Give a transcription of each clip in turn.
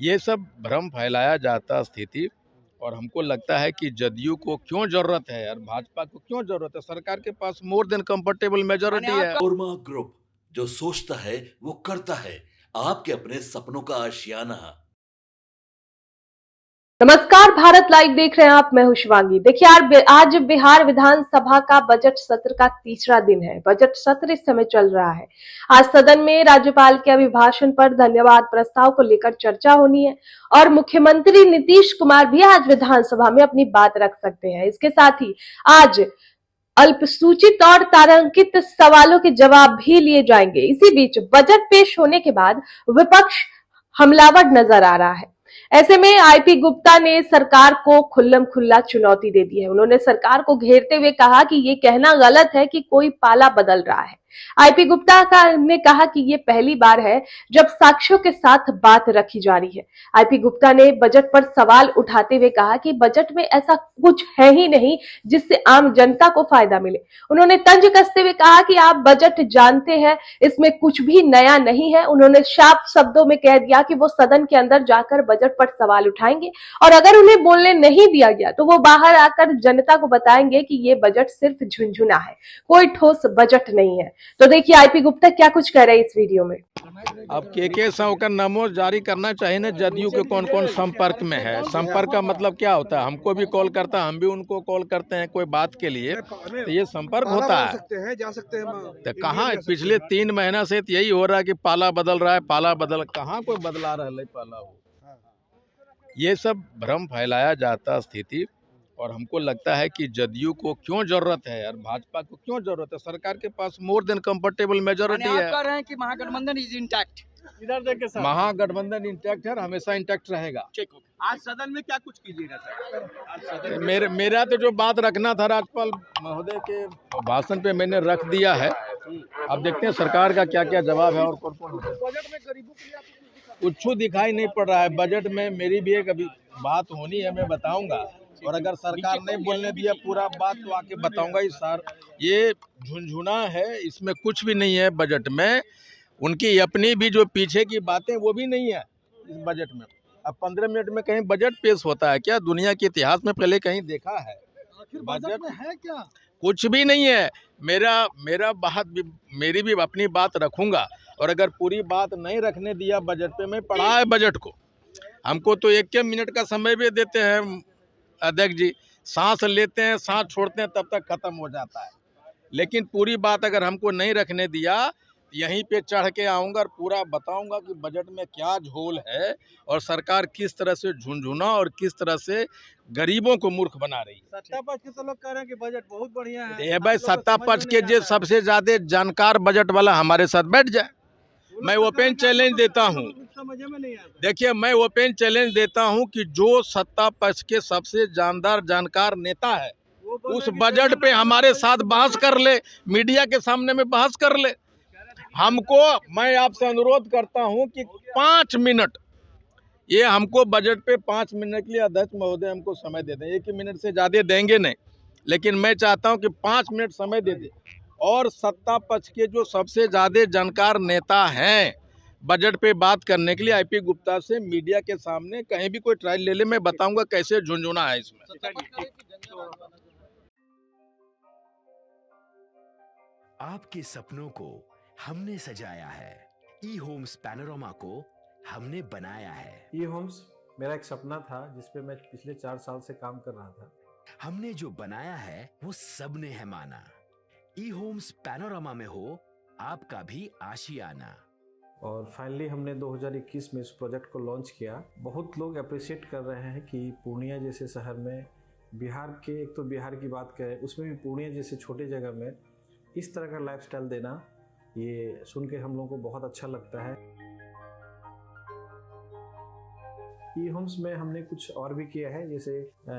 ये सब भ्रम फैलाया जाता स्थिति। और हमको लगता है कि जदयू को क्यों जरूरत है यार, भाजपा को क्यों जरूरत है, सरकार के पास मोर देन कंफर्टेबल मेजोरिटी है। ओरमा ग्रुप, जो सोचता है वो करता है। आपके अपने सपनों का आशियाना। नमस्कार, भारत लाइव देख रहे हैं आप। मैं हूं शिवांगी। देखिए, आज बिहार विधानसभा का बजट सत्र का तीसरा दिन है। बजट सत्र इस समय चल रहा है। आज सदन में राज्यपाल के अभिभाषण पर धन्यवाद प्रस्ताव को लेकर चर्चा होनी है और मुख्यमंत्री नीतीश कुमार भी आज विधानसभा में अपनी बात रख सकते हैं। इसके साथ ही आज अल्पसूचित और तारांकित सवालों के जवाब भी लिए जाएंगे। इसी बीच बजट पेश होने के बाद विपक्ष हमलावर नजर आ रहा है। ऐसे में आईपी गुप्ता ने सरकार को खुल्लम खुल्ला चुनौती दे दी है। उन्होंने सरकार को घेरते हुए कहा कि ये कहना गलत है कि कोई पाला बदल रहा है। आईपी गुप्ता ने कहा कि ये पहली बार है जब साक्ष्यों के साथ बात रखी जा रही है। आईपी गुप्ता ने बजट पर सवाल उठाते हुए कहा कि बजट में ऐसा कुछ है ही नहीं जिससे आम जनता को फायदा मिले। उन्होंने तंज कसते हुए कहा कि आप बजट जानते हैं, इसमें कुछ भी नया नहीं है। उन्होंने साफ शब्दों में कह दिया कि वो सदन के अंदर जाकर बजट पर सवाल उठाएंगे और अगर उन्हें बोलने नहीं दिया गया तो वो बाहर आकर जनता को बताएंगे कि ये बजट सिर्फ झुनझुना है, कोई ठोस बजट नहीं है। तो देखिए आईपी गुप्ता क्या कुछ कह रहे हैं इस वीडियो में। अब के साहू का नमो जारी करना चाहिए ना, जदयू के कौन कौन संपर्क में है। संपर्क का मतलब क्या होता है, हमको भी कॉल करता है, हम भी उनको कॉल करते हैं कोई बात के लिए, तो ये संपर्क होता है। जा सकते हैं तो कहाँ पिछले 3 महीना से तो यही हो रहा है कि पाला बदल रहा है, पाला बदल, कहाँ कोई बदला रहा है पाला हो। ये सब भ्रम फैलाया जाता स्थिति। और हमको लगता है कि जदयू को क्यों जरूरत है यार, भाजपा को क्यों जरूरत है, सरकार के पास मोर देन कंफर्टेबल मेजोरिटी है। आप कह रहे हैं कि महागठबंधन इज इंटैक्ट। इधर देखिए सर, महागठबंधन इंटैक्ट है और हमेशा इंटैक्ट रहेगा। आज सदन में क्या कुछ कीजिएगा सर? आज सदन मेरा तो जो बात रखना था राज्यपाल महोदय के भाषण पे मैंने रख दिया है। अब देखते हैं सरकार का क्या क्या जवाब है और कौन कौन बजट में गरीबों के लिए कुछ दिखाई नहीं पड़ रहा है। बजट में मेरी भी एक अभी बात होनी है, मैं बताऊंगा। और अगर सरकार नहीं बोलने दिया पूरा बात तो आके बताऊंगा। इस सार ये झुनझुना है, इसमें कुछ भी नहीं है बजट में। उनकी अपनी भी जो पीछे की बातें वो भी नहीं है इस बजट में। अब 15 मिनट में कहीं बजट पेश होता है क्या? दुनिया के इतिहास में पहले कहीं देखा है? बजट में है क्या? कुछ भी नहीं है। मेरा बात भी, मेरी भी अपनी बात रखूंगा। और अगर पूरी बात नहीं रखने दिया बजट पे, मैं पढ़ा है बजट को। हमको तो 1 मिनट का समय भी देते हैं अध्यक्ष जी। सांस लेते हैं, सांस छोड़ते हैं, तब तक खत्म हो जाता है। लेकिन पूरी बात अगर हमको नहीं रखने दिया, यहीं पे चढ़ के आऊंगा और पूरा बताऊंगा कि बजट में क्या झोल है और सरकार किस तरह से झुनझुना और किस तरह से गरीबों को मूर्ख बना रही है। सत्ता पक्ष के तो लोग कह रहे हैं कि बजट बहुत बढ़िया है। ये भाई सत्ता पक्ष के जो सबसे ज्यादा जानकार बजट वाला हमारे साथ बैठ जाए। मैं ओपन चैलेंज देता हूँ, समझ में नहीं आता। देखिए मैं ओपन चैलेंज देता हूँ कि जो सत्ता पक्ष के सबसे जानकार नेता है उस बजट पे हमारे साथ बहस कर ले, मीडिया के सामने में बहस कर ले। हमको, मैं आपसे अनुरोध करता हूं कि 5 मिनट, ये हमको बजट पे 5 मिनट के लिए अध्यक्ष महोदय हमको समय दे दें। 1 मिनट से ज़्यादा देंगे नहीं, लेकिन मैं चाहता हूं कि 5 मिनट समय दे दें। और सत्ता पक्ष के जो सबसे ज़्यादा जानकार नेता हैं बजट पे बात करने के लिए, आईपी गुप्ता से मीडिया के सामने कहीं भी कोई ट्रायल ले ले, मैं बताऊंगा कैसे झुनझुना है इसमें। आपके सपनों को हमने सजाया है। ई होम्स पैनोरमा को हमने बनाया है। ई होम्स मेरा एक सपना था जिस पे मैं पिछले 4 साल से काम कर रहा था। हमने जो बनाया है वो सबने है माना। ई होम्स पैनोरमा में हो आपका भी आशियाना। और फाइनली हमने 2021 में इस प्रोजेक्ट को लॉन्च किया। बहुत लोग अप्रिशिएट कर रहे हैं कि पूर्णिया जैसे शहर में, बिहार के, एक तो बिहार की बात करें उसमें भी पूर्णिया जैसे छोटे जगह में इस तरह का लाइफस्टाइल देना, ये सुन के हम लोगों को बहुत अच्छा लगता है। ई होम्स में हमने कुछ और भी किया है, जैसे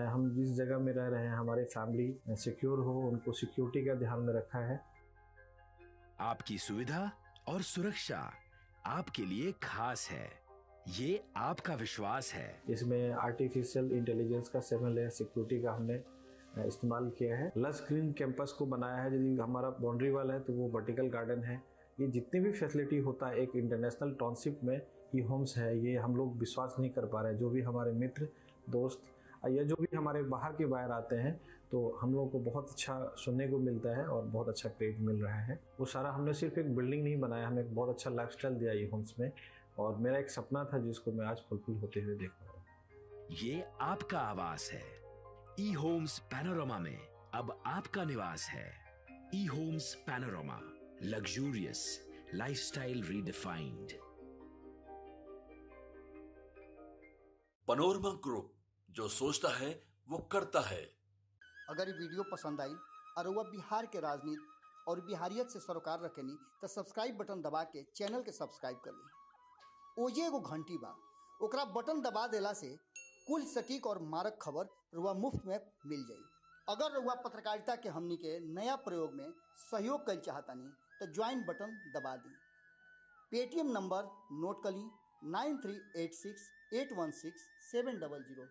हम जिस जगह में रह रहे हैं हमारे फैमिली सिक्योर हो, उनको सिक्योरिटी का ध्यान में रखा है। आपकी सुविधा और सुरक्षा आपके लिए खास है, ये आपका विश्वास है। इसमें आर्टिफिशियल इंटेलिजेंस का 7 लेयर सिक्योरिटी का हमने इस्तेमाल किया है। लस ग्रीन कैंपस को बनाया है। यदि हमारा बाउंड्री वाल है तो वो वर्टिकल गार्डन है। ये जितनी भी फैसिलिटी होता है एक इंटरनेशनल टाउनशिप में, ई होम्स है, ये हम लोग विश्वास नहीं कर पा रहे हैं। जो भी हमारे मित्र दोस्त या जो भी हमारे बाहर के बाहर आते हैं तो हम लोगों को बहुत अच्छा सुनने को मिलता है और बहुत अच्छा क्रेडिट मिल रहा है। वो सारा हमने सिर्फ एक बिल्डिंग नहीं बनाया, हमें एक बहुत अच्छा लाइफस्टाइल दिया ई होम्स में, और मेरा एक सपना था जिसको मैं आज फुलफिल होते हुए देख रहा हूँ। ये आपका आवास है। ई होम्स पैनोरमा में अब आपका निवास है। E Homes Panorama, luxurious lifestyle redefined. Panorama group, जो सोचता है वो करता है। अगर ये वीडियो पसंद आई और वह बिहार के राजनीति और बिहारियत से सरोकार रखेनी तो सब्सक्राइब बटन दबा के चैनल के सब्सक्राइब कर ली। ओजे एगो घंटी बा, ओकरा बटन दबा देला से कुल सटीक और मारक खबर रुआ मुफ्त में मिल जाई। अगर रुआ पत्रकारिता के हमनी के नया प्रयोग में सहयोग कर चाहतानी तो ज्वाइन बटन दबा दी। पेटीएम नंबर नोट कर ली 9386816700।